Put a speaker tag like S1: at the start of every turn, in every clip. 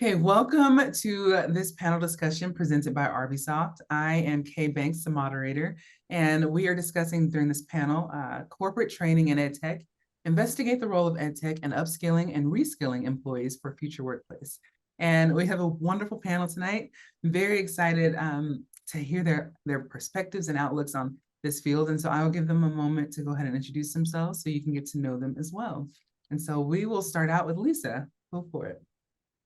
S1: Okay, welcome to this panel discussion presented by Arbisoft. I am Kay Banks, the moderator, and we are discussing during this panel corporate training in EdTech, investigate the role of EdTech and upskilling and reskilling employees for future workplace. And we have a wonderful panel tonight. I'm very excited to hear their perspectives and outlooks on this field. And so I will give them a moment to go ahead and introduce themselves so you can get to know them as well. And so we will start out with Lisa. Go for it.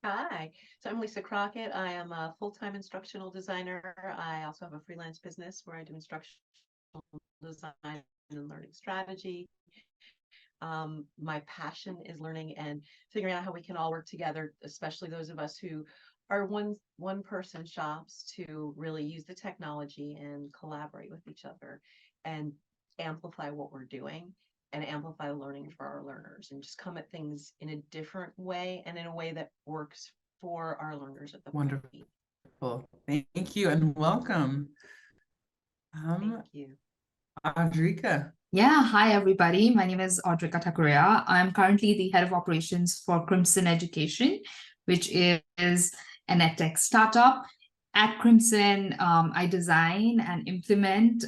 S2: Hi, so I'm Lisa Crockett. I am a full-time instructional designer. I also have a freelance business where I do instructional design and learning strategy. My passion is learning and figuring out how we can all work together, especially those of us who are one-person shops, to really use the technology and collaborate with each other and amplify what we're doing and amplify learning for our learners and just come at things in a different way and in a way that works for our learners at the
S1: Wonderful.
S2: point.
S1: Thank you and welcome.
S2: Thank you.
S1: Audrika.
S3: Yeah, hi everybody. My name is Audrika T. I'm currently the head of operations for Crimson Education, which is an EdTech startup. At Crimson, I design and implement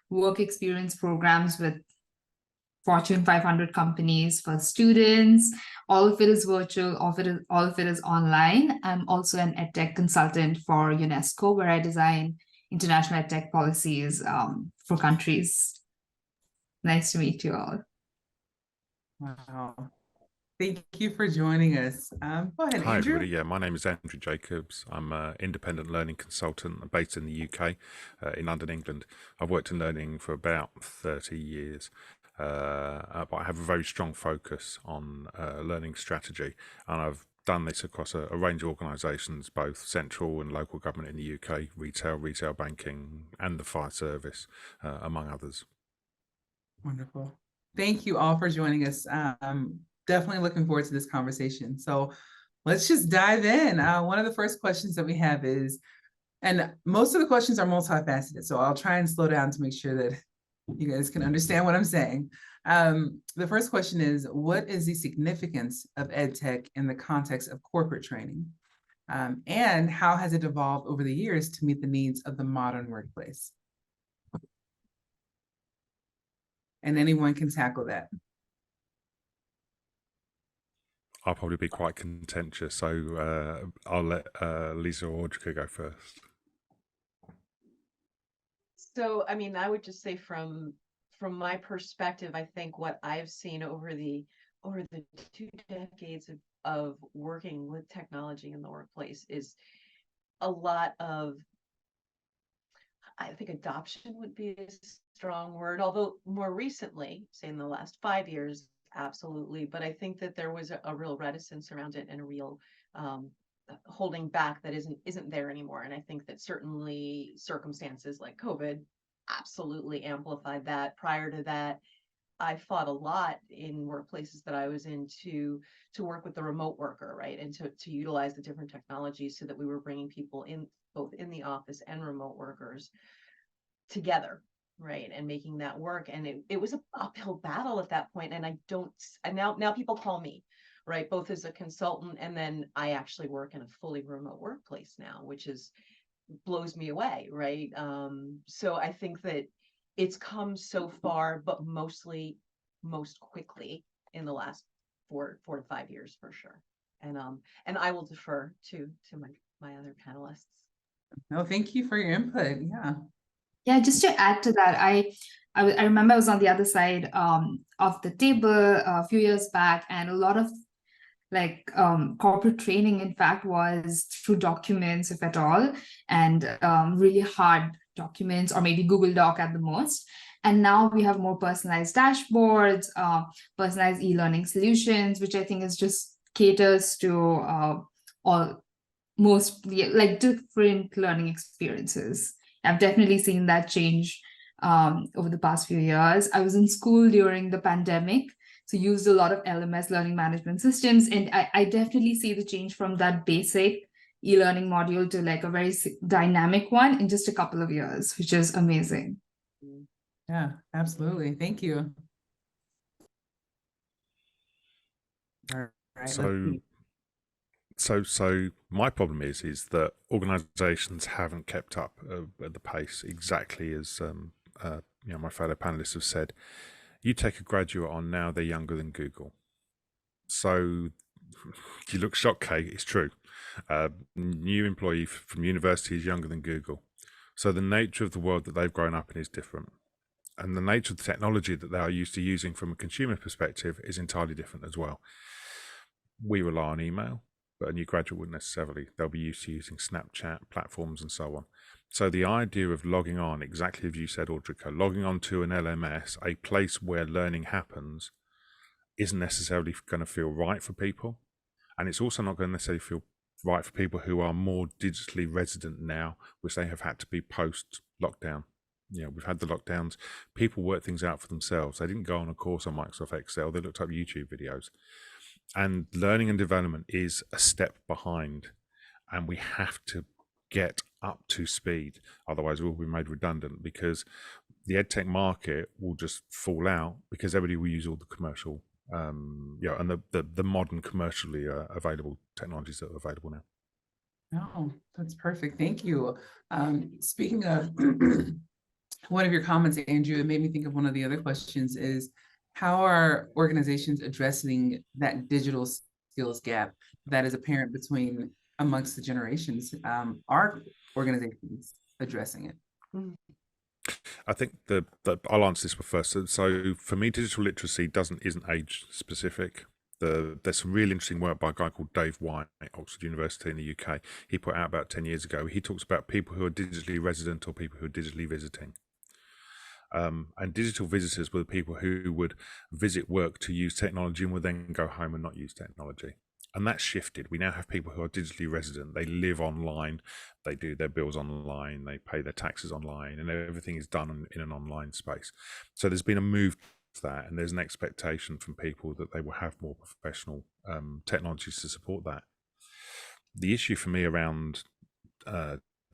S3: work experience programs with Fortune 500 companies for students. All of it is virtual, all of it is online. I'm also an EdTech consultant for UNESCO, where I design international EdTech policies for countries. Nice to meet you all.
S1: Wow. Thank you for joining us. Go ahead,
S4: Hi,
S1: Andrew.
S4: everybody. Yeah, my name is Andrew Jacobs. I'm an independent learning consultant based in the UK, in London, England. I've worked in learning for about 30 years, but I have a very strong focus on learning strategy, and I've done this across a range of organisations, both central and local government in the UK, retail banking, and the fire service, among others.
S1: Wonderful. Thank you all for joining us. Definitely looking forward to this conversation. So let's just dive in. One of the first questions that we have is, and most of the questions are multifaceted, so I'll try and slow down to make sure that you guys can understand what I'm saying. The first question is, what is the significance of EdTech in the context of corporate training? And how has it evolved over the years to meet the needs of the modern workplace? And anyone can tackle that.
S4: I'll probably be quite contentious, so I'll let Lisa or Audrika go first.
S2: So, I mean, I would just say from my perspective, I think what I've seen over the 2 decades of working with technology in the workplace is a lot of, I think adoption would be a strong word, although more recently, say in the last 5 years, absolutely. But I think that there was a real reticence around it and a real holding back that isn't there anymore. And I think that certainly circumstances like COVID absolutely amplified that. Prior to that, I fought a lot in workplaces that I was in to work with the remote worker, right? And to utilize the different technologies so that we were bringing people in both in the office and remote workers together, right, and making that work. And it was an uphill battle at that point. And now people call me, right, both as a consultant, and then I actually work in a fully remote workplace now, which blows me away, right? So I think that it's come so far, but most quickly in the last 4 to 5 years for sure. And I will defer to my other panelists.
S1: No, thank you for your input.
S3: Yeah, just to add to that, I remember I was on the other side of the table a few years back, and a lot of corporate training, in fact, was through documents, if at all, and really hard documents, or maybe Google Doc at the most. And now we have more personalized dashboards, personalized e-learning solutions, which I think is just caters to mostly like different learning experiences. I've definitely seen that change over the past few years. I was in school during the pandemic, so used a lot of LMS, learning management systems, and I definitely see the change from that basic e-learning module to like a very dynamic one in just a couple of years, which is amazing.
S1: Yeah, absolutely. Thank you. All right.
S4: So So my problem is that organisations haven't kept up at the pace, exactly as my fellow panelists have said. You take a graduate on now, they're younger than Google. So you look shocked, Kate. It's true. New employee from university is younger than Google. So the nature of the world that they've grown up in is different. And the nature of the technology that they are used to using from a consumer perspective is entirely different as well. We rely on email, but a new graduate wouldn't necessarily. They'll be used to using Snapchat, platforms, and so on. So the idea of logging on, exactly as you said, Audrika, logging on to an LMS, a place where learning happens, isn't necessarily going to feel right for people. And it's also not going to necessarily feel right for people who are more digitally resident now, which they have had to be post-lockdown. We've had the lockdowns. People work things out for themselves. They didn't go on a course on Microsoft Excel. They looked up YouTube videos. And learning and development is a step behind. And we have to get up to speed. Otherwise, we'll be made redundant because the EdTech market will just fall out because everybody will use all the commercial, and the modern commercially available technologies that are available now.
S1: Oh, that's perfect. Thank you. Speaking of one of your comments, Andrew, it made me think of one of the other questions is how are organizations addressing that digital skills gap that is apparent amongst the generations? Are organizations addressing it?
S4: I think I'll answer this one first. So for me, digital literacy isn't age specific. There's some really interesting work by a guy called Dave White at Oxford University in the UK. He put out about 10 years ago. He talks about people who are digitally resident or people who are digitally visiting. And digital visitors were the people who would visit work to use technology and would then go home and not use technology. And that's shifted. We now have people who are digitally resident. They live online, they do their bills online, they pay their taxes online, and everything is done in an online space. So there's been a move to that, and there's an expectation from people that they will have more professional technologies to support that. The issue for me around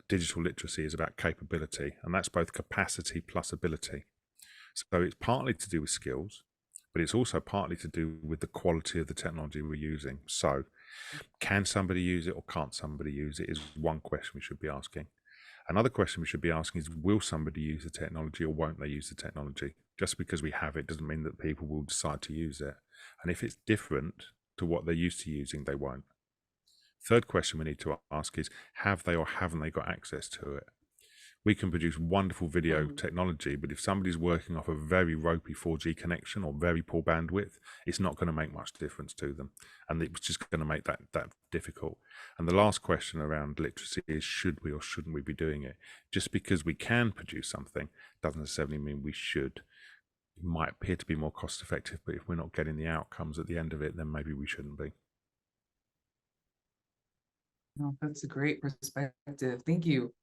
S4: digital literacy is about capability, and that's both capacity plus ability. So it's partly to do with skills, but it's also partly to do with the quality of the technology we're using. So can somebody use it or can't somebody use it is one question we should be asking. Another question we should be asking is, will somebody use the technology or won't they use the technology? Just because we have it doesn't mean that people will decide to use it. And if it's different to what they're used to using, they won't. Third question we need to ask is, have they or haven't they got access to it? We can produce wonderful video technology, but if somebody's working off a very ropey 4G connection or very poor bandwidth, it's not going to make much difference to them. And it's just going to make that difficult. And the last question around literacy is, should we or shouldn't we be doing it? Just because we can produce something doesn't necessarily mean we should. It might appear to be more cost effective, but if we're not getting the outcomes at the end of it, then maybe we shouldn't be.
S1: Oh, that's a great perspective. Thank you.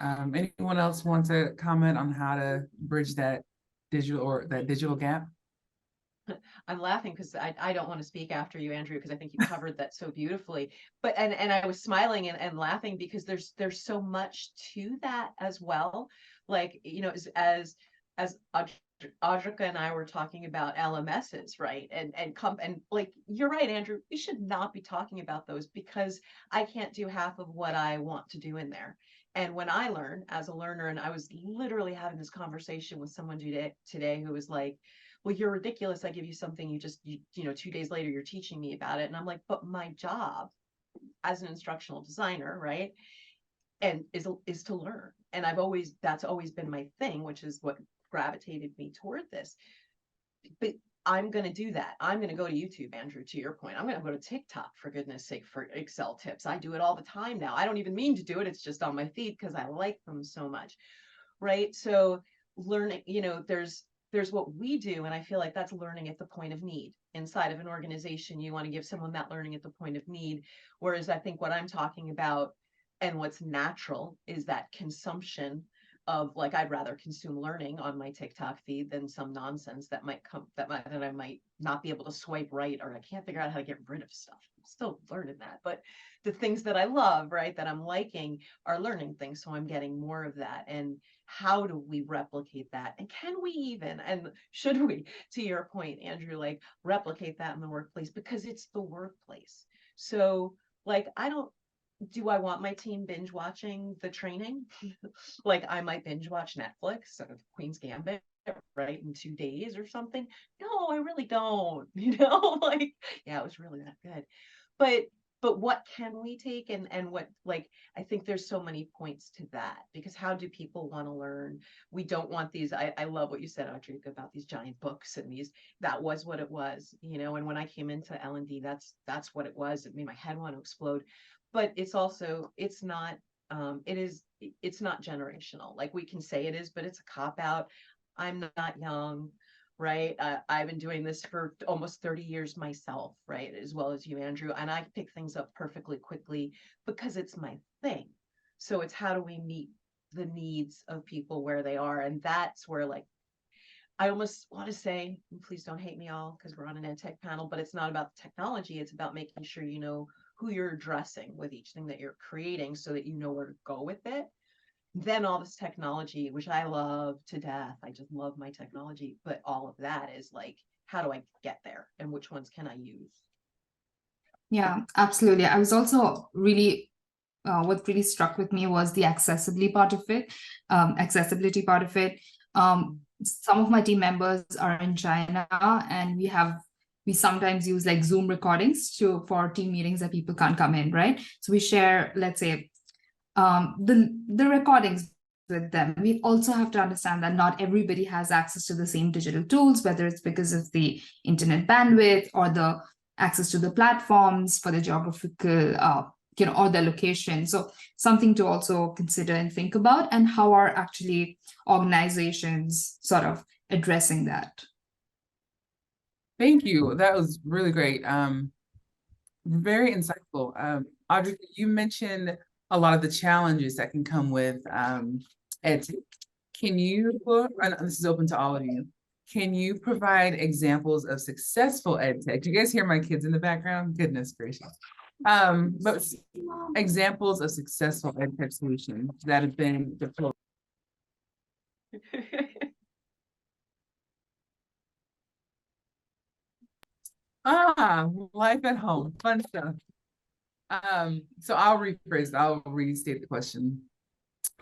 S1: Anyone else want to comment on how to bridge that digital gap?
S2: I'm laughing because I don't want to speak after you, Andrew, because I think you covered that so beautifully. But and I was smiling and laughing because there's so much to that as well. Like, as Audrika and I were talking about LMSs, right? And like, you're right, Andrew, we should not be talking about those because I can't do half of what I want to do in there. And when I learn as a learner, and I was literally having this conversation with someone today who was like, well, you're ridiculous. I give you something, you 2 days later, you're teaching me about it. And I'm like, but my job as an instructional designer, right, and is to learn. And that's always been my thing, which is what gravitated me toward this. But I'm going to do that. I'm going to go to YouTube, Andrew, to your point. I'm going to go to TikTok, for goodness sake, for Excel tips. I do it all the time now. I don't even mean to do it. It's just on my feed because I like them so much. Right. So learning, there's what we do. And I feel like that's learning at the point of need. Inside of an organization, you want to give someone that learning at the point of need. Whereas I think what I'm talking about and what's natural is that consumption of, like, I'd rather consume learning on my TikTok feed than some nonsense that I might not be able to swipe right, or I can't figure out how to get rid of stuff. I'm still learning that, but the things that I love, right, that I'm liking are learning things. So I'm getting more of that. And how do we replicate that? And can we even, and should we, to your point, Andrew, like replicate that in the workplace, because it's the workplace. So Like, do I want my team binge watching the training? Like, I might binge watch Netflix, Queen's Gambit, right, in 2 days or something. No, I really don't, like, yeah, it was really that good. But what can we take, and what, like, I think there's so many points to that, because how do people want to learn? We don't want these, I love what you said, Audrika, about these giant books and that was what it was, and when I came into L&D, that's what it was. It made my head want to explode. But it's also, it's not generational. Like, we can say it is, but it's a cop out. I'm not young, right? I've been doing this for almost 30 years myself, right? As well as you, Andrew. And I pick things up perfectly quickly because it's my thing. So it's, how do we meet the needs of people where they are? And that's where, like, I almost want to say, please don't hate me all, because we're on an EdTech panel, but it's not about the technology. It's about making sure you know who you're addressing with each thing that you're creating, so that you know where to go with it. Then all this technology, which I love to death, I just love my technology, but all of that is like, how do I get there, and which ones can I use?
S3: Yeah, absolutely. I was also really, what really struck with me was the accessibility part of it. Some of my team members are in China, and we sometimes use like Zoom recordings for team meetings that people can't come in, right? So we share, let's say, the recordings with them. We also have to understand that not everybody has access to the same digital tools, whether it's because of the internet bandwidth or the access to the platforms for the geographical, or the location. So something to also consider and think about, and how are actually organizations sort of addressing that.
S1: Thank you. That was really great. Very insightful. Audrey, you mentioned a lot of the challenges that can come with EdTech. Can you, and this is open to all of you, can you provide examples of successful EdTech? Do you guys hear my kids in the background? Goodness gracious. But examples of successful EdTech solutions that have been deployed. Life at home, fun stuff. So I'll restate the question.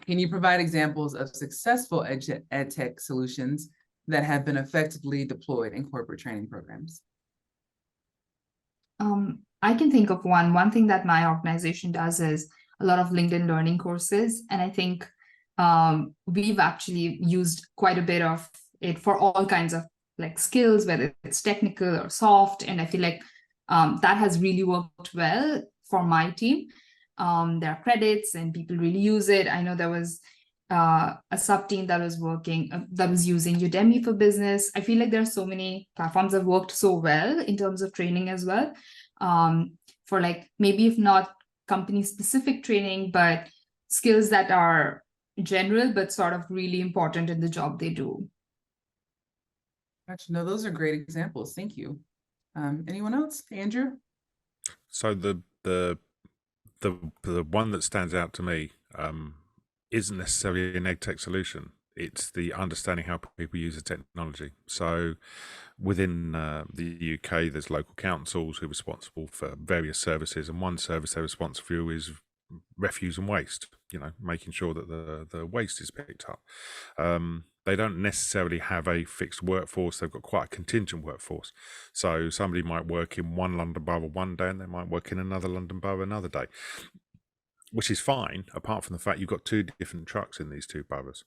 S1: Can you provide examples of successful EdTech solutions that have been effectively deployed in corporate training programs?
S3: I can think of one. One thing that my organization does is a lot of LinkedIn learning courses. And I think we've actually used quite a bit of it for all kinds of like skills, whether it's technical or soft. And I feel like that has really worked well for my team. There are credits and people really use it. I know there was a sub team that was using Udemy for business. I feel like there are so many platforms that worked so well in terms of training as well, for like, maybe if not company specific training, but skills that are general but sort of really important in the job they do.
S1: Gotcha. No, those are great examples. Thank you. Anyone else? Andrew?
S4: So the one that stands out to me isn't necessarily an EdTech solution. It's the understanding how people use the technology. So within the UK, there's local councils who are responsible for various services, and one service they're responsible for is refuse and waste, making sure that the waste is picked up. They don't necessarily have a fixed workforce. They've got quite a contingent workforce. So somebody might work in one London borough one day and they might work in another London borough another day, which is fine, apart from the fact you've got two different trucks in these two boroughs.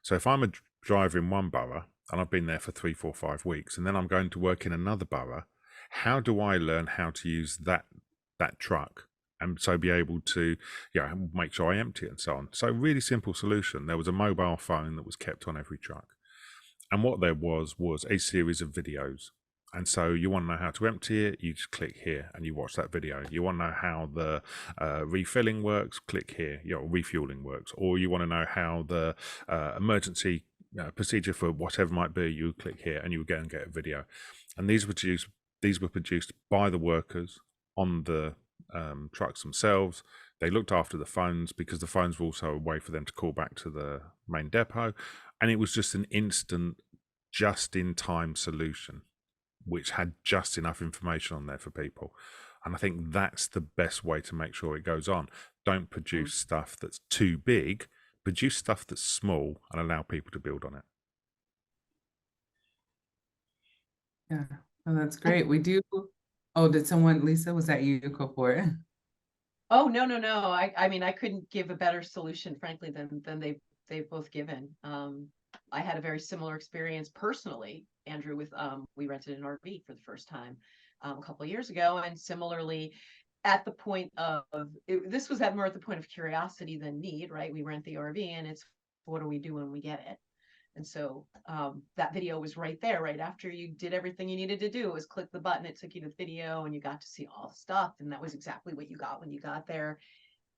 S4: So if I'm a driver in one borough and I've been there for 3, 4, 5 weeks, and then I'm going to work in another borough, how do I learn how to use that truck? And so be able to make sure I empty it and so on. So really simple solution. There was a mobile phone that was kept on every truck. And what there was a series of videos. And so you want to know how to empty it, you just click here and you watch that video. You want to know how the refilling works, click here, refueling works. Or you want to know how the emergency procedure for whatever might be, you click here and you would go and get a video. And these were produced by the workers on the trucks themselves. They looked after the phones because the phones were also a way for them to call back to the main depot, and it was just an instant, just-in-time solution which had just enough information on there for people. And I think that's the best way to make sure it goes on. Don't produce stuff that's too big, produce stuff that's small and allow people to build on it.
S1: Yeah, oh, that's great. We do. Oh, did someone, Lisa, was that you? Go for it.
S2: Oh, no, no, no. I mean, I couldn't give a better solution, frankly, than they've both given. I had a very similar experience personally, Andrew, with we rented an RV for the first time a couple of years ago, and similarly, at the point of this was more at the point of curiosity than need, right? We rent the RV, and it's what do we do when we get it? And so that video was right there, right after you did everything you needed to do. It was click the button, it took you to the video, and you got to see all the stuff. And that was exactly what you got when you got there.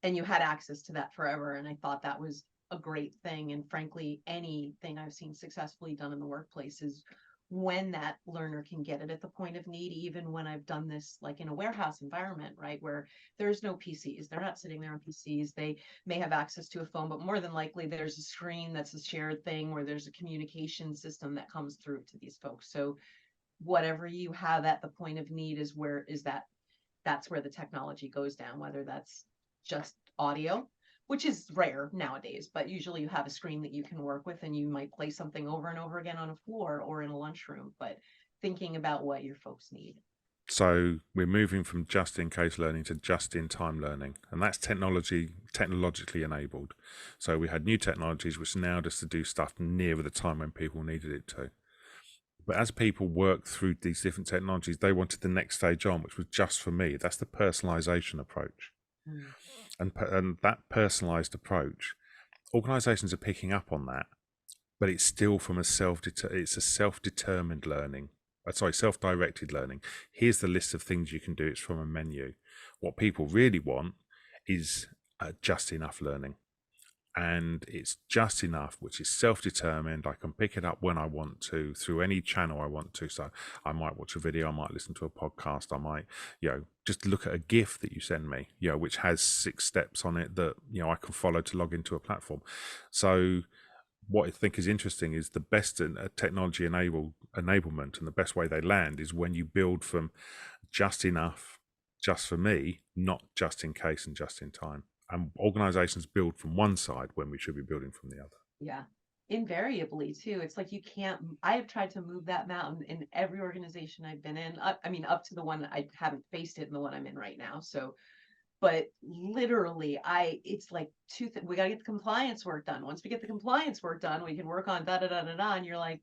S2: And you had access to that forever. And I thought that was a great thing. And frankly, anything I've seen successfully done in the workplace is when that learner can get it at the point of need, even when I've done this like in a warehouse environment, right, where there's no PCs, they're not sitting there on PCs, they may have access to a phone, but more than likely there's a screen that's a shared thing where there's a communication system that comes through to these folks. So whatever you have at the point of need that's where the technology goes down, whether that's just audio, which is rare nowadays, but usually you have a screen that you can work with and you might play something over and over again on a floor or in a lunchroom, but thinking about what your folks need.
S4: So we're moving from just-in-case learning to just-in-time learning, and that's technologically enabled. So we had new technologies which allowed us to do stuff nearer the time when people needed it to. But as people work through these different technologies, they wanted the next stage on, which was just for me. That's the personalization approach. And that personalized approach, organizations are picking up on that, but it's still from it's a self-determined learning. Self-directed learning. Here's the list of things you can do. It's from a menu. What people really want is just enough learning. And it's just enough, which is self-determined. I can pick it up when I want to, through any channel I want to. So I might watch a video, I might listen to a podcast, I might, just look at a GIF that you send me, which has 6 steps on it that, I can follow to log into a platform. So what I think is interesting is the best technology enablement and the best way they land is when you build from just enough, just for me, not just in case and just in time. And organizations build from one side when we should be building from the other.
S2: Yeah, invariably too. It's like I have tried to move that mountain in every organization I've been in. I mean, up to the one I haven't faced it in the one I'm in right now. So, but literally it's like we got to get the compliance work done. Once we get the compliance work done, we can work on da da da da da. And you're like,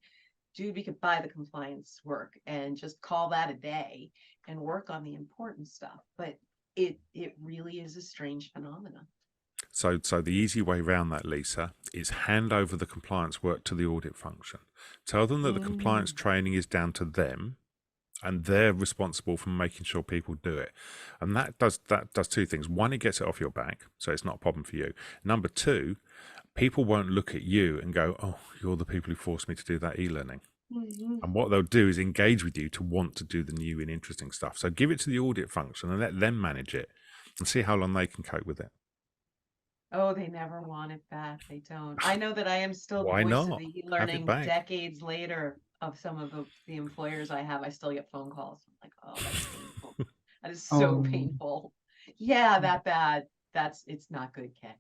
S2: dude, we could buy the compliance work and just call that a day and work on the important stuff. But it really is a strange phenomenon.
S4: So the easy way around that, Lisa, is hand over the compliance work to the audit function. Tell them that the compliance training is down to them and they're responsible for making sure people do it. And that does 2 things. One, it gets it off your back, so it's not a problem for you. Number 2, people won't look at you and go, oh, you're the people who forced me to do that e-learning. And what they'll do is engage with you to want to do the new and interesting stuff. So give it to the audit function and let them manage it and see how long they can cope with it.
S2: Oh, they never want it back. They don't. I know that I am still the
S4: Why
S2: voice
S4: not?
S2: of the e-learning decades later of some of the employers I have. I still get phone calls. I'm like, oh, that's painful. That is so painful. Yeah, that bad. It's not good, Kay.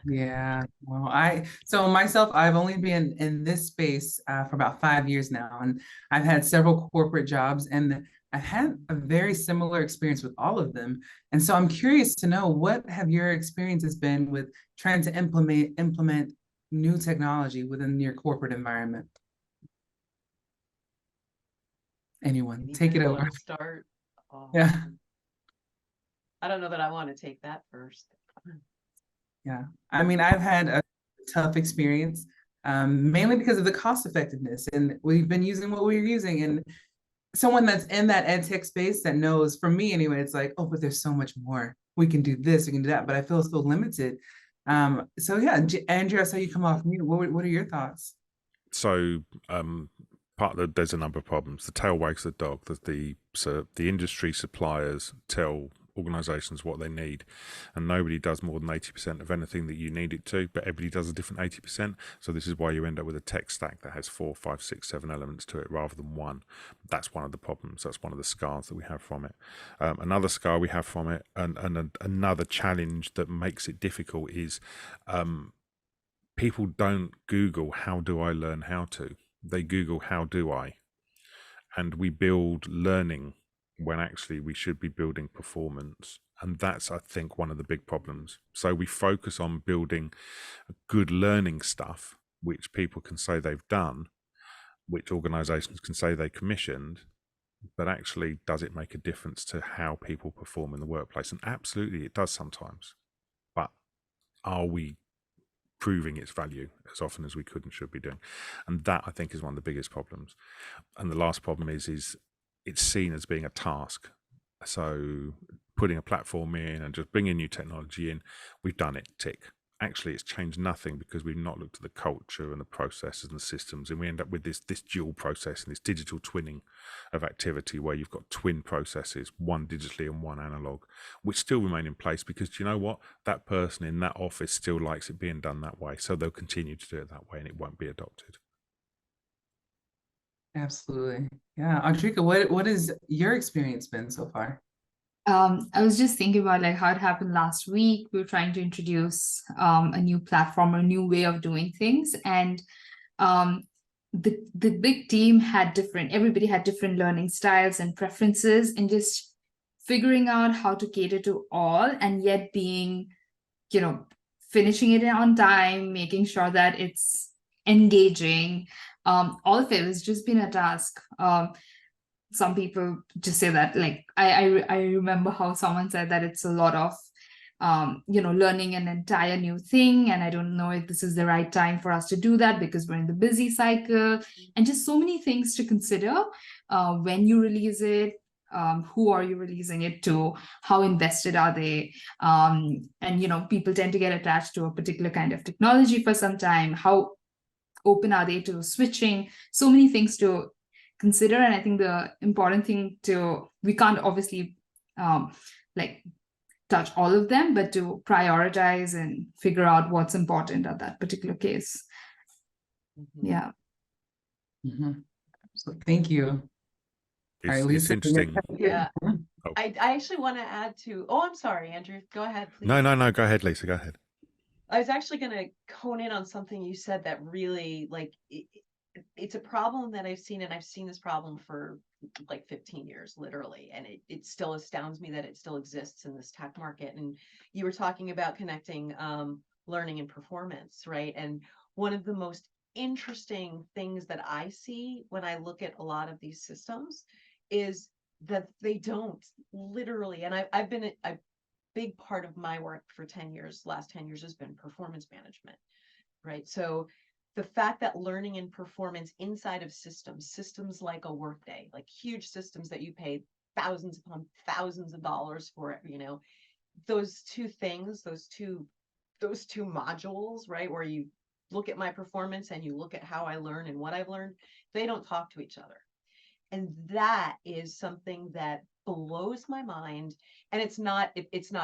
S1: Yeah, well, so myself, I've only been in this space for about 5 years now, and I've had several corporate jobs, and I've had a very similar experience with all of them. And so I'm curious to know, what have your experiences been with trying to implement new technology within your corporate environment? Anyone, take it over.
S2: Start. Oh,
S1: Yeah.
S2: I don't know that I want to take that first.
S1: Yeah, I mean, I've had a tough experience, mainly because of the cost effectiveness, and we've been using what we're using. And someone that's in that ed tech space that knows, for me anyway, it's like, oh, but there's so much more. We can do this, we can do that, but I feel so limited. So yeah, Andrew, I saw you come off mute. What are your thoughts?
S4: So there's a number of problems. The tail wags the dog. The industry suppliers tell organizations what they need, and nobody does more than 80% of anything that you need it to, but everybody does a different 80%. So this is why you end up with a tech stack that has 4, 5, 6, 7 elements to it rather than one. That's one of the problems. That's one of the scars that we have from it. Another scar we have from it, and another challenge that makes it difficult is people don't Google how do I learn how to. They Google how do I, and we build learning when actually we should be building performance. And that's, I think, one of the big problems. So we focus on building good learning stuff, which people can say they've done, which organizations can say they commissioned, but actually, does it make a difference to how people perform in the workplace? And absolutely, it does sometimes. But are we proving its value as often as we could and should be doing? And that, I think, is one of the biggest problems. And the last problem is it's seen as being a task. So putting a platform in and just bringing new technology in, we've done it, tick. Actually, it's changed nothing because we've not looked at the culture and the processes and the systems, and we end up with this dual process and this digital twinning of activity where you've got twin processes, one digitally and one analog, which still remain in place because, do you know what? That person in that office still likes it being done that way, so they'll continue to do it that way and it won't be adopted.
S1: Absolutely. Yeah. Audrika, what has your experience been so far?
S3: I was just thinking about like how it happened last week. We were trying to introduce a new platform, a new way of doing things, and the big team had everybody had different learning styles and preferences, and just figuring out how to cater to all, and yet being, finishing it on time, making sure that it's engaging. All of it has just been a task. Some people just say that, like, I remember how someone said that it's a lot of, learning an entire new thing. And I don't know if this is the right time for us to do that because we're in the busy cycle, and just so many things to consider when you release it. Who are you releasing it to? How invested are they? And, people tend to get attached to a particular kind of technology for some time. How open are they to switching? So many things to consider. And I think the important thing we can't obviously touch all of them, but to prioritize and figure out what's important at that particular case.
S2: Mm-hmm.
S3: Yeah.
S1: Mm-hmm. So thank you.
S4: It's interesting.
S2: Yeah.
S4: Oh.
S2: I actually want to add to, I'm sorry, Andrew, go ahead, please.
S4: No, go ahead, Lisa, go ahead.
S2: I was actually going to hone in on something you said that really, it's a problem that I've seen, and I've seen this problem for like 15 years, literally. And it still astounds me that it still exists in this tech market. And you were talking about connecting learning and performance, right? And one of the most interesting things that I see when I look at a lot of these systems is that they don't literally, and I've been a big part of my work for 10 years, last 10 years has been performance management, right? So the fact that learning and performance inside of systems like a Workday, like huge systems that you pay thousands upon thousands of dollars for, those two things, those two modules, right, where you look at my performance and you look at how I learn and what I've learned, they don't talk to each other. And that is something that blows my mind. And it's not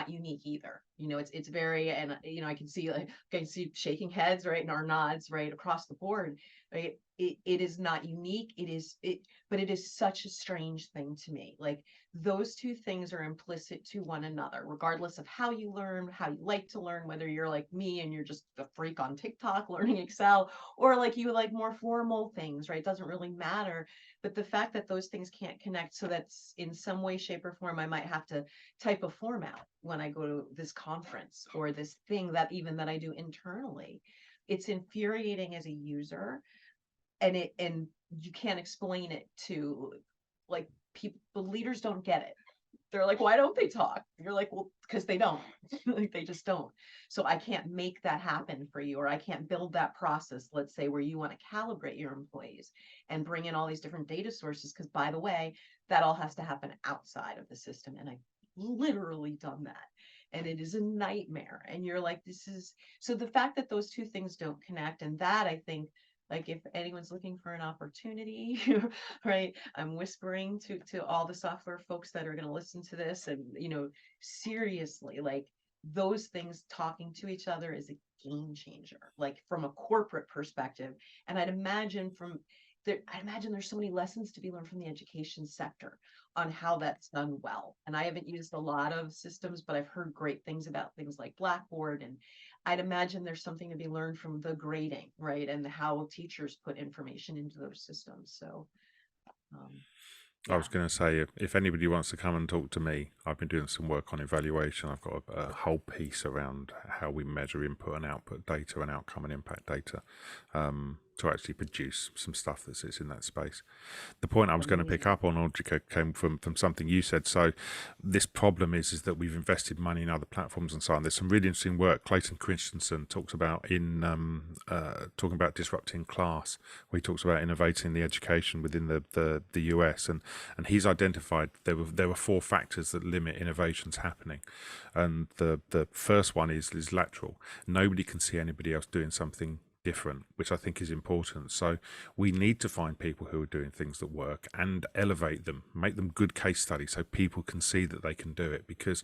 S2: unique either. It's very, and I can see shaking heads, right, and our nods, right, across the board, right? It is not unique. But it is such a strange thing to me. Like, those two things are implicit to one another, regardless of how you learn, how you like to learn, whether you're like me and you're just a freak on TikTok learning Excel, or like you like more formal things, right? It doesn't really matter. But the fact that those things can't connect, so that in some way, shape, or form, I might have to type a form out when I go to this conference or this thing that I do internally. It's infuriating as a user, and you can't explain it to, like, people. Leaders don't get it. They're like, why don't they talk? You're like, well, because they don't. Like, they just don't. So I can't make that happen for you, or I can't build that process, let's say, where you want to calibrate your employees and bring in all these different data sources, because, by the way, that all has to happen outside of the system. And I've literally done that. And it is a nightmare. And you're like, so the fact that those two things don't connect, and that, I think, Like if anyone's looking for an opportunity, right? I'm whispering to all the software folks that are going to listen to this, and seriously, like those things talking to each other is a game changer, like from a corporate perspective. And I'd imagine there's so many lessons to be learned from the education sector on how that's done well. And I haven't used a lot of systems, but I've heard great things about things like Blackboard. And I'd imagine there's something to be learned from the grading, right? And how teachers put information into those systems. So,
S4: I was going to say, if anybody wants to come and talk to me, I've been doing some work on evaluation. I've got a whole piece around how we measure input and output data and outcome and impact data to actually produce some stuff that sits in that space. The point I was going to pick up on, Audrika, came from something you said. So this problem is that we've invested money in other platforms and so on. There's some really interesting work Clayton Christensen talks about in talking about disrupting class, where he talks about innovating the education within the US, and he's identified there were 4 factors that limit innovations happening, and the first one is lateral. Nobody can see anybody else doing something different, which I think is important. So we need to find people who are doing things that work and elevate them, make them good case studies so people can see that they can do it, because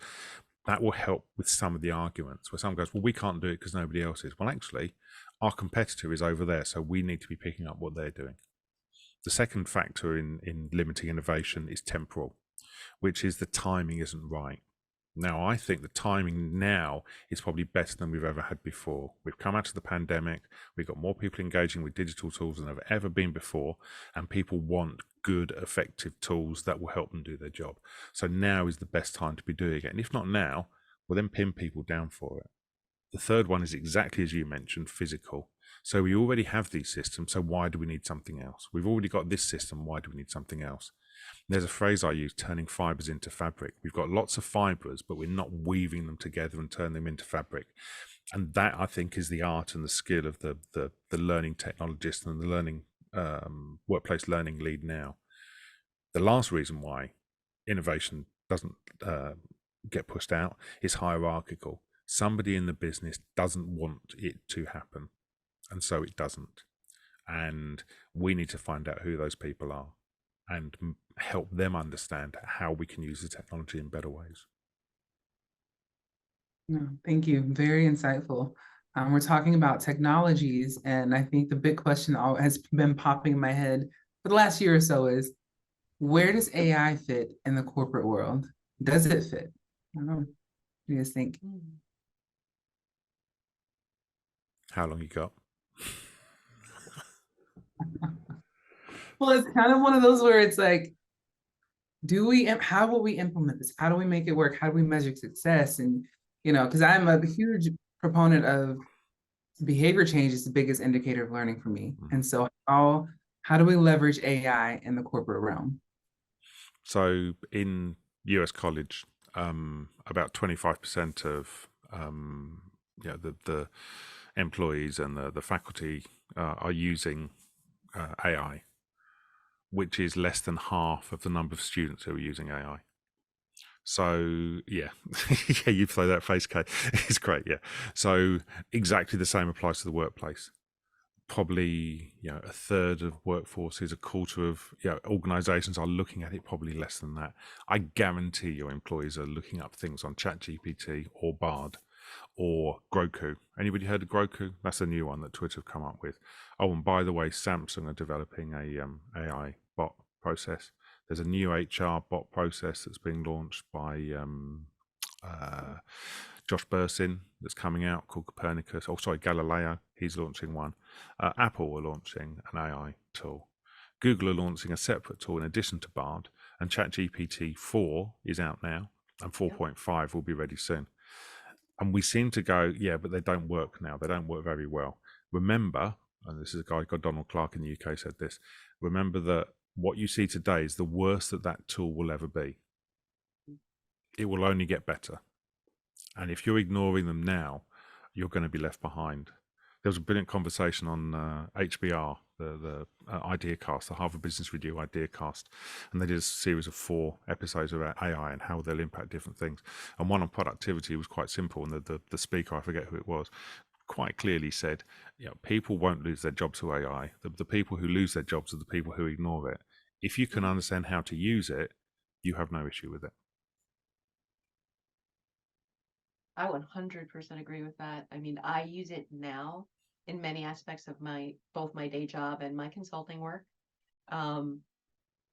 S4: that will help with some of the arguments where someone goes, well, we can't do it because nobody else is. Well, actually, our competitor is over there, so we need to be picking up what they're doing. The second factor in limiting innovation is temporal, which is the timing isn't right. Now, I think the timing now is probably better than we've ever had before. We've come out of the pandemic, we've got more people engaging with digital tools than have ever been before, and people want good, effective tools that will help them do their job. So now is the best time to be doing it. And if not now, well, then pin people down for it. The third one is exactly as you mentioned, physical. So we already have these systems, so why do we need something else? We've already got this system, why do we need something else? There's a phrase I use, turning fibers into fabric. We've got lots of fibers, but we're not weaving them together and turning them into fabric. And that, I think, is the art and the skill of the learning technologist and the learning workplace learning lead now. The last reason why innovation doesn't get pushed out is hierarchical. Somebody in the business doesn't want it to happen, and so it doesn't. And we need to find out who those people are and help them understand how we can use the technology in better ways.
S1: No, thank you. Very insightful. We're talking about technologies, and I think the big question has been popping in my head for the last year or so is, where does AI fit in the corporate world? Does it fit? I don't know. What do you guys think?
S4: How long you got?
S1: Well, it's kind of one of those where it's like, how will we implement this? How do we make it work? How do we measure success? And, because I'm a huge proponent of behavior change is the biggest indicator of learning for me. And so how do we leverage AI in the corporate realm?
S4: So in US college, about 25% of the employees and the faculty are using AI, which is less than half of the number of students who are using AI. So yeah, yeah, you play that face, Kay. It's great, yeah. So exactly the same applies to the workplace. Probably, a third of workforces, a quarter of organizations are looking at it, probably less than that. I guarantee your employees are looking up things on ChatGPT or Bard or Groku. Anybody heard of Groku? That's a new one that Twitter have come up with. Oh, and by the way, Samsung are developing a AI bot process. There's a new HR bot process that's being launched by Josh Bursin that's coming out called Copernicus. Oh, sorry, Galileo. He's launching one. Apple are launching an AI tool. Google are launching a separate tool in addition to Bard. And ChatGPT 4 is out now, and 4.5 will be ready soon. And we seem to go, yeah, but they don't work now. They don't work very well. Remember, and this is a guy called Donald Clark in the UK said this, remember that what you see today is the worst that tool will ever be. It will only get better. And if you're ignoring them now, you're going to be left behind. There was a brilliant conversation on HBR, the IdeaCast, the Harvard Business Review IdeaCast, and they did a series of 4 episodes about AI and how they'll impact different things. And one on productivity was quite simple, and the speaker, I forget who it was, quite clearly said, people won't lose their jobs to AI. The people who lose their jobs are the people who ignore it. If you can understand how to use it, you have no issue with it.
S2: I 100% agree with that. I mean, I use it now in many aspects of both my day job and my consulting work.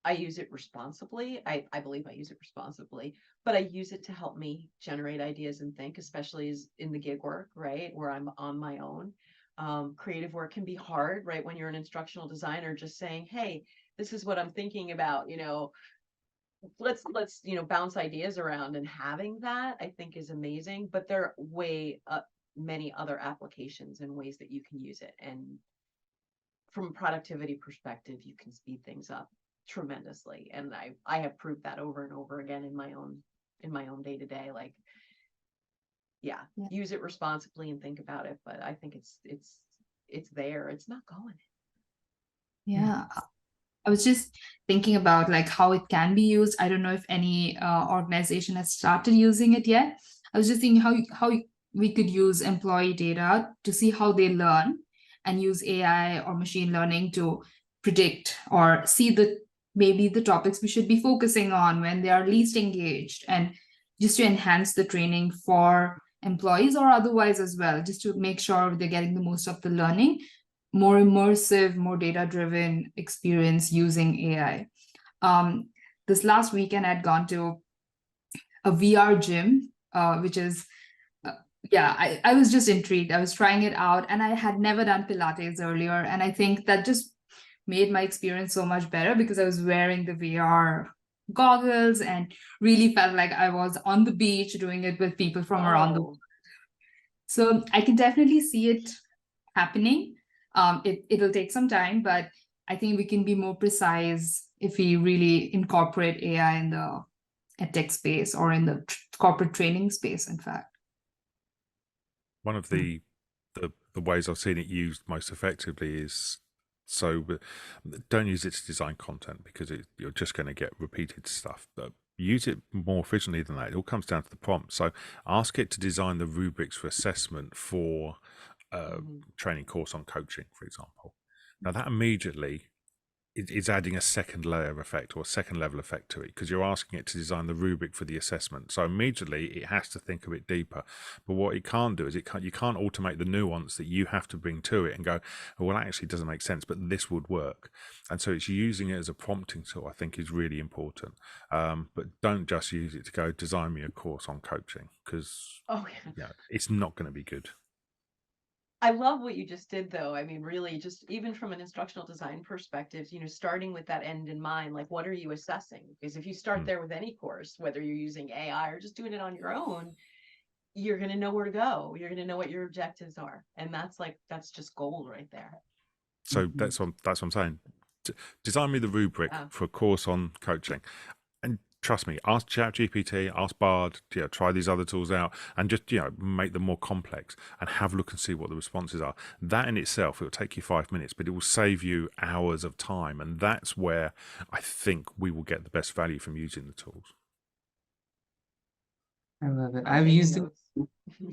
S2: I use it responsibly. I believe I use it responsibly, but I use it to help me generate ideas and think, especially as in the gig work, right? Where I'm on my own. Creative work can be hard, right? When you're an instructional designer, just saying, hey, this is what I'm thinking about, let's bounce ideas around, and having that I think is amazing. But there are many other applications and ways that you can use it, and from a productivity perspective, you can speed things up tremendously. And I have proved that over and over again in my own day to day. Like, yeah, use it responsibly and think about it. But I think it's there. It's not going.
S3: Yeah. I was just thinking about like how it can be used. I don't know if any organization has started using it yet. I was just thinking how we could use employee data to see how they learn, and use AI or machine learning to predict or see maybe the topics we should be focusing on when they are least engaged, and just to enhance the training for employees or otherwise as well, just to make sure they're getting the most of the learning, more immersive, more data-driven experience using AI. This last weekend, I'd gone to a VR gym, which is, I was just intrigued. I was trying it out, and I had never done Pilates earlier. And I think that just made my experience so much better, because I was wearing the VR goggles and really felt like I was on the beach doing it with people from around the world. So I can definitely see it happening. It'll take some time, but I think we can be more precise if we really incorporate AI in the EdTech space, or in the corporate training space, in fact.
S4: One of the ways I've seen it used most effectively is, don't use it to design content, because you're just going to get repeated stuff, but use it more efficiently than that. It all comes down to the prompt. So ask it to design the rubrics for assessment for training course on coaching, for example. Now that immediately is adding a second layer of effect, or a second level effect to it, because you're asking it to design the rubric for the assessment. So immediately it has to think a bit deeper. But what it can't do is you can't automate the nuance that you have to bring to it and go, oh, well, that actually doesn't make sense, but this would work. And so it's using it as a prompting tool, I think, is really important. But don't just use it to go design me a course on coaching, because it's not going to be good.
S2: I love what you just did, though. I mean, really, just even from an instructional design perspective, starting with that end in mind, like, what are you assessing? Because if you start there with any course, whether you're using AI or just doing it on your own, you're going to know where to go. You're going to know what your objectives are. And that's just gold right there.
S4: So that's what I'm saying. Design me the rubric for a course on coaching. And trust me, ask ChatGPT, ask Bard, try these other tools out, and just make them more complex, and have a look and see what the responses are. That in itself, it will take you 5 minutes, but it will save you hours of time, and that's where I think we will get the best value from using the tools.
S1: I love it. I've used it.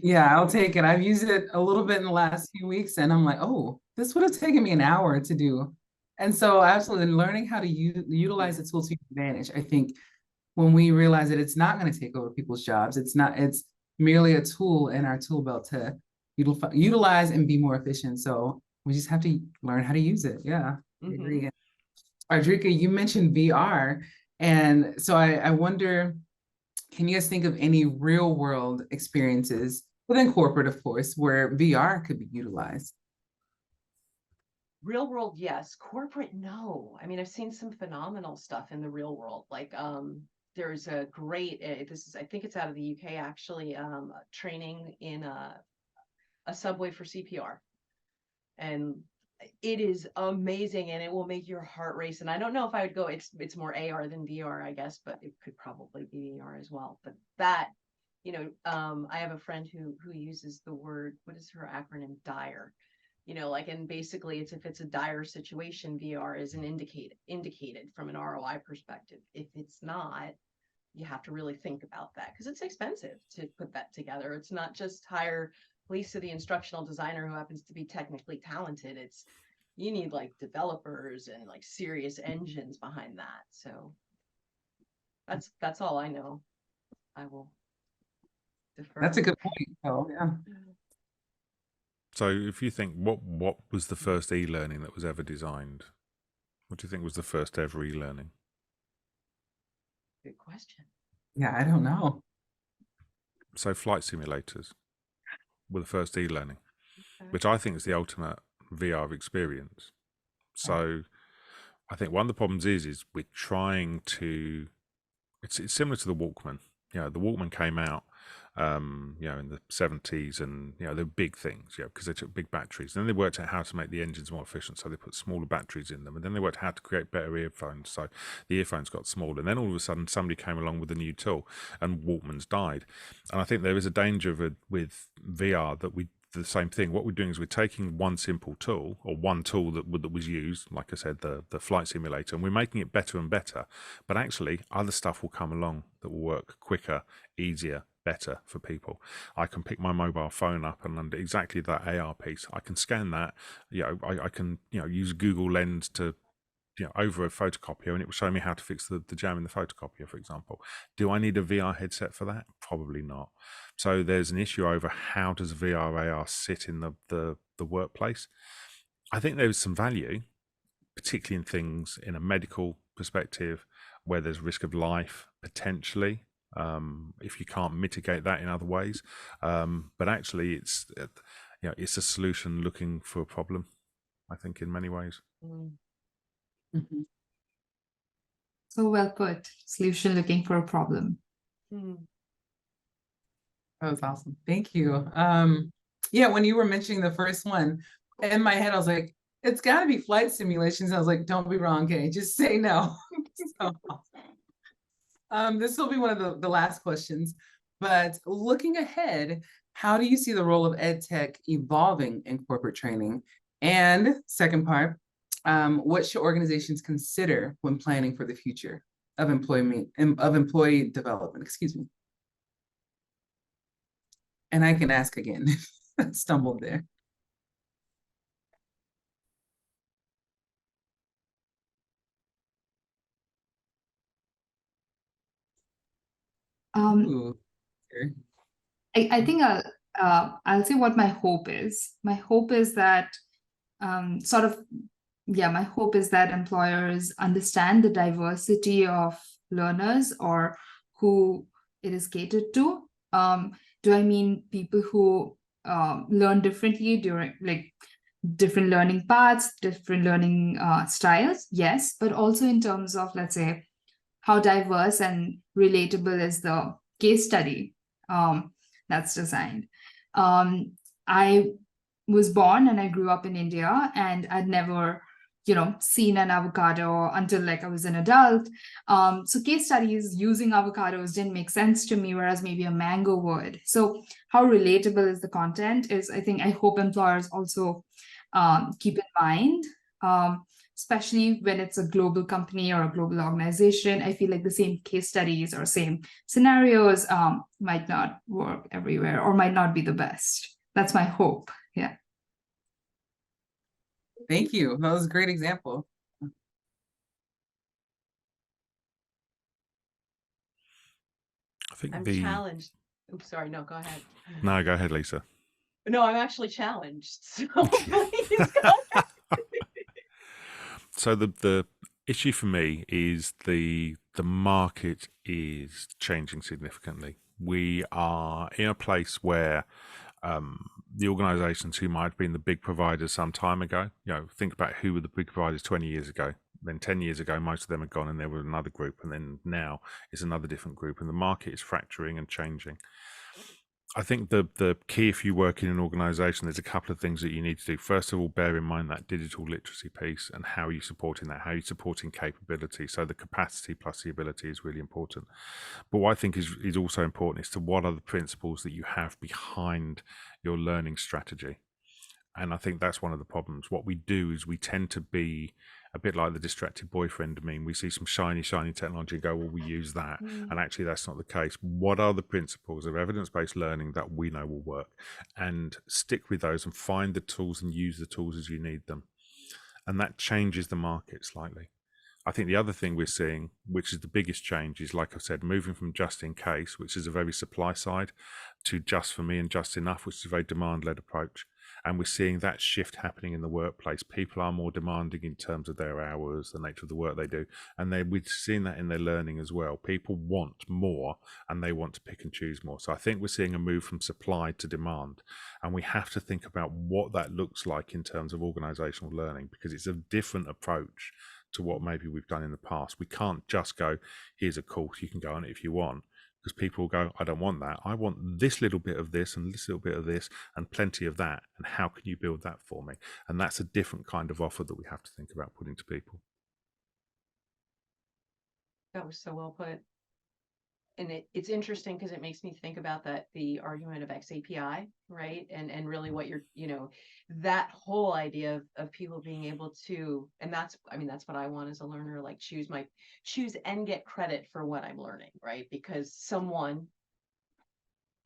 S1: Yeah, I'll take it. I've used it a little bit in the last few weeks, and I'm like, oh, this would have taken me an hour to do. And so absolutely learning how to utilize the tool to your advantage. I think when we realize that it's not going to take over people's jobs, it's merely a tool in our tool belt to utilize and be more efficient. So we just have to learn how to use it. Yeah, I agree. Audrika, you mentioned VR. And so I wonder, can you guys think of any real world experiences within corporate, of course, where VR could be utilized?
S2: Real world, yes. Corporate, no. I mean, I've seen some phenomenal stuff in the real world. Like, there's a great, I think it's out of the UK actually, training in a subway for CPR. And it is amazing, and it will make your heart race. And I don't know if I would go, it's more AR than VR, I guess, but it could probably be VR as well. But that, I have a friend who uses the word, what is her acronym? DIRE. And basically if it's a dire situation, VR is indicated from an ROI perspective. If it's not, you have to really think about that, because it's expensive to put that together. It's not just hire least to the instructional designer who happens to be technically talented. You need like developers and like serious engines behind that. So that's all I know. I will defer.
S1: That's a good point. Oh, yeah.
S4: So if you think, what was the first e-learning that was ever designed? What do you think was the first ever e-learning?
S2: Good question.
S1: Yeah, I don't know.
S4: So flight simulators were the first e-learning,
S2: Okay.
S4: which I think is the ultimate VR experience. So I think one of the problems is we're trying to, it's similar to the Walkman. You know, the Walkman came out, you know, in the 70s, and, you know, they're big things, you know, because they took big batteries. Then they worked out how to make the engines more efficient, so they put smaller batteries in them. And then they worked out how to create better earphones, so the earphones got smaller. And then all of a sudden, somebody came along with a new tool, and Walkmans died. And I think there is a danger with VR that we the same thing. What we're doing is we're taking one simple tool, or one tool that was used, like I said, the flight simulator, and we're making it better and better. But actually, other stuff will come along that will work quicker, easier, better for people. I can pick my mobile phone up and under exactly that AR piece, I can scan that. You know, I can, you know, use Google Lens to, you know, over a photocopier, and it will show me how to fix the jam in the photocopier, for example. Do I need a VR headset for that? Probably not. So there's an issue over how does VR AR sit in the workplace. I think there is some value, particularly in things in a medical perspective where there's risk of life potentially, if you can't mitigate that in other ways. But actually, it's you know, it's a solution looking for a problem, I think, in many ways.
S2: Mm.
S1: Mhm.
S3: So well put. Solution looking for a problem.
S2: Hmm.
S1: That was awesome. Thank you. Yeah, when you were mentioning the first one, in my head, I was like, it's got to be flight simulations. I was like, don't be wrong, Kay. Just say no. So, this will be one of the last questions. But looking ahead, how do you see the role of EdTech evolving in corporate training? And second part, what should organizations consider when planning for the future of employee development? Excuse me. And I can ask again. Stumbled there. Ooh, okay.
S3: I think I'll say what my hope is. My hope is that my hope is that employers understand the diversity of learners or who it is catered to. Do I mean people who learn differently during like different learning paths, different learning styles? Yes, but also in terms of, let's say, how diverse and relatable is the case study that's designed. I was born and I grew up in India, and I'd never, seen an avocado until like I was an adult. So case studies using avocados didn't make sense to me, whereas maybe a mango would. So how relatable is the content is, I hope employers also keep in mind. Especially when it's a global company or a global organization. I feel like the same case studies or same scenarios might not work everywhere or might not be the best. That's my hope. Yeah.
S1: Thank you. That was a great example.
S4: I think
S2: I'm challenged. Oops, sorry. No, go ahead.
S4: No, go ahead, Lisa.
S2: No, I'm actually challenged. So please go ahead.
S4: So the issue for me is the market is changing significantly. We are in a place where the organisations who might have been the big providers some time ago, think about who were the big providers 20 years ago. Then 10 years ago, most of them had gone and there was another group. And then now it's another different group. And the market is fracturing and changing. I think the key, if you work in an organisation, there's a couple of things that you need to do. First of all, bear in mind that digital literacy piece and how you're supporting that, how you're supporting capability. So the capacity plus the ability is really important. But what I think is also important is to what are the principles that you have behind your learning strategy. And I think that's one of the problems. What we do is we tend to be a bit like the distracted boyfriend meme. We see some shiny technology and go, well, we use that. And actually, that's not the case. What are the principles of evidence-based learning that we know will work? And stick with those and find the tools and use the tools as you need them. And that changes the market slightly. I think the other thing we're seeing, which is the biggest change, is, like I said, moving from just in case, which is a very supply side, to just for me and just enough, which is a very demand-led approach. And we're seeing that shift happening in the workplace. People are more demanding in terms of their hours, the nature of the work they do. And we've seen that in their learning as well. People want more and they want to pick and choose more. So I think we're seeing a move from supply to demand. And we have to think about what that looks like in terms of organizational learning, because it's a different approach to what maybe we've done in the past. We can't just go, here's a course, you can go on it if you want, because people will go, I don't want that. I want this little bit of this and this little bit of this and plenty of that. And how can you build that for me? And that's a different kind of offer that we have to think about putting to people.
S2: That was so well put. And it's interesting because it makes me think about the argument of XAPI, right? And really what you're, that whole idea of people being able to, and that's what I want as a learner, like choose and get credit for what I'm learning, right? Because someone,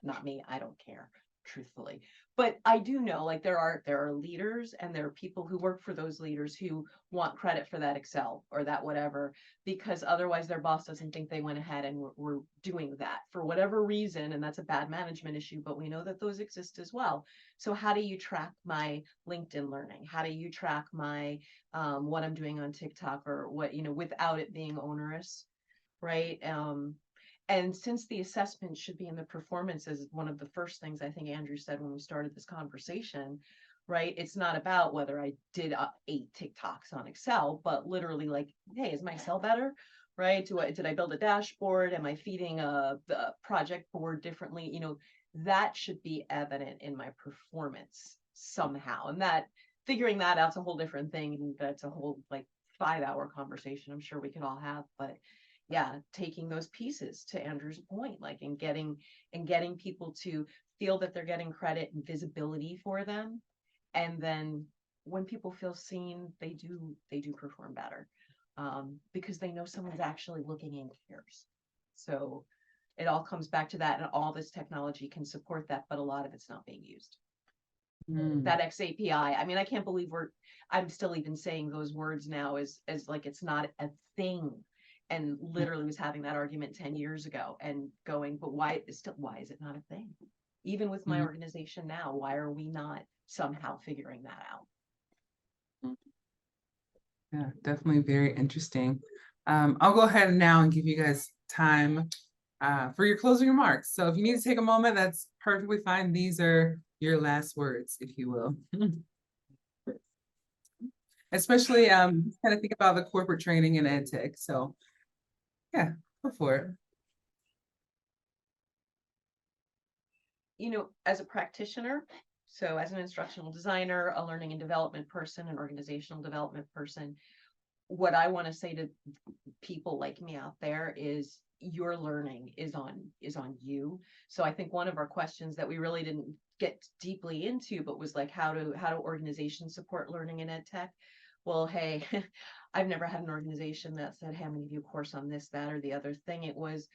S2: not me, I don't care, truthfully. But I do know, like, there are leaders and there are people who work for those leaders who want credit for that Excel or that whatever, because otherwise their boss doesn't think they went ahead and were doing that for whatever reason. And that's a bad management issue, but we know that those exist as well. So how do you track my LinkedIn learning? How do you track my what I'm doing on TikTok or what, without it being onerous, right? And since the assessment should be in the performance as one of the first things I think Andrew said when we started this conversation, right? It's not about whether I did 8 TikToks on Excel, but literally like, hey, is my Excel better? Right? Did I build a dashboard? Am I feeding the project board differently? That should be evident in my performance somehow. And that figuring that out's a whole different thing. That's a whole like 5-hour conversation I'm sure we could all have, but yeah, taking those pieces to Andrew's point, like and getting people to feel that they're getting credit and visibility for them. And then when people feel seen, they do perform better because they know someone's actually looking and cares. So it all comes back to that, and all this technology can support that, but a lot of it's not being used. That XAPI, I can't believe I'm still even saying those words now as like it's not a thing. And literally was having that argument 10 years ago and going, but why is it not a thing? Even with my organization now, why are we not somehow figuring that out?
S1: Yeah, definitely very interesting. I'll go ahead now and give you guys time for your closing remarks. So if you need to take a moment, that's perfectly fine. These are your last words, if you will. Especially kind of think about the corporate training in EdTech. So yeah, go for it.
S2: As a practitioner, so as an instructional designer, a learning and development person, an organizational development person, what I want to say to people like me out there is your learning is on you. So I think one of our questions that we really didn't get deeply into, but was like, how do organizations support learning in EdTech? Well, hey, I've never had an organization that said, hey, I'm going to do a course on this, that, or the other thing. It was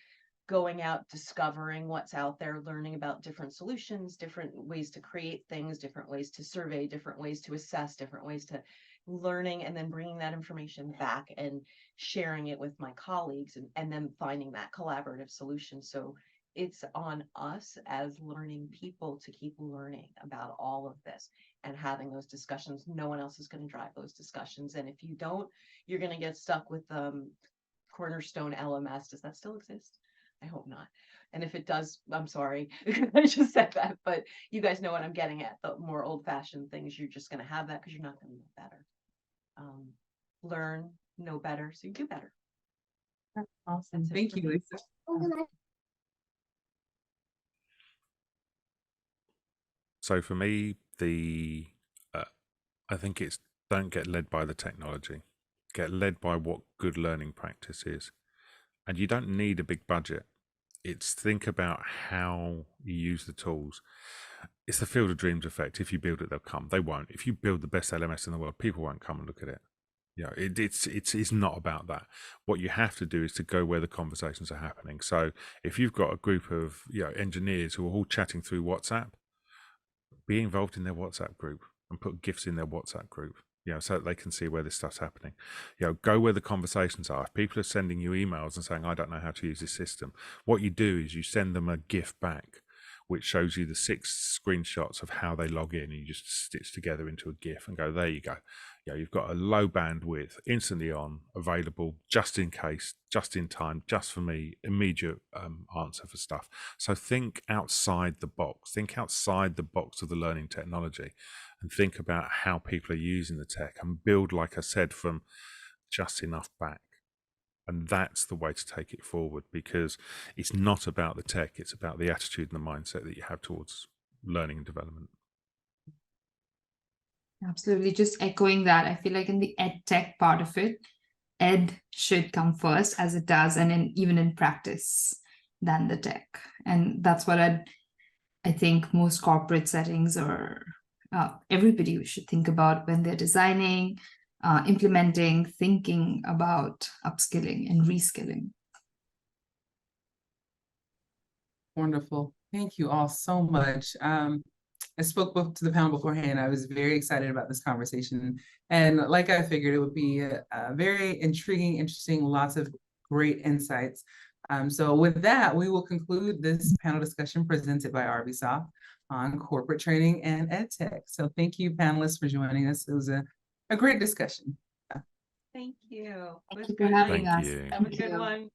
S2: going out, discovering what's out there, learning about different solutions, different ways to create things, different ways to survey, different ways to assess, different ways to learning, and then bringing that information back and sharing it with my colleagues and then finding that collaborative solution. So it's on us as learning people to keep learning about all of this and having those discussions. No one else is going to drive those discussions. And if you don't, you're going to get stuck with Cornerstone LMS. Does that still exist? I hope not. And if it does, I'm sorry. I just said that, but you guys know what I'm getting at. The more old-fashioned things, you're just going to have that because you're not going to know better. Learn, know better, so you do better.
S1: Awesome. Thank you, Lisa.
S4: So for me, I think it's don't get led by the technology. Get led by what good learning practice is. And you don't need a big budget. It's think about how you use the tools. It's the field of dreams effect. If you build it, they'll come. They won't. If you build the best LMS in the world, people won't come and look at it. You know, it's not about that. What you have to do is to go where the conversations are happening. So if you've got a group of engineers who are all chatting through WhatsApp, be involved in their WhatsApp group and put GIFs in their WhatsApp group. So that they can see where this stuff's happening. Go where the conversations are. If people are sending you emails and saying, I don't know how to use this system, what you do is you send them a GIF back, which shows you the 6 screenshots of how they log in, and you just stitch together into a GIF and go, there you go. You've got a low bandwidth, instantly on, available, just in case, just in time, just for me, immediate answer for stuff. So think outside the box. Think outside the box of the learning technology, and think about how people are using the tech, and build, like I said, from just enough back. And that's the way to take it forward, because it's not about the tech, it's about the attitude and the mindset that you have towards learning and development.
S3: Absolutely. Just echoing that, I feel like in the EdTech part of it, ed should come first, as it does, and even in practice, than the tech. And that's what I think most corporate settings, or everybody should think about when they're designing, implementing, thinking about upskilling and reskilling.
S1: Wonderful. Thank you all so much. I spoke to the panel beforehand. I was very excited about this conversation. And like I figured, it would be very intriguing, interesting, lots of great insights. So with that, we will conclude this panel discussion presented by Arbisoft on corporate training and EdTech. So thank you, panelists, for joining us. It was a great discussion.
S2: Thank you.
S3: Thank you for having us.
S4: Thank you.
S2: Have a good one.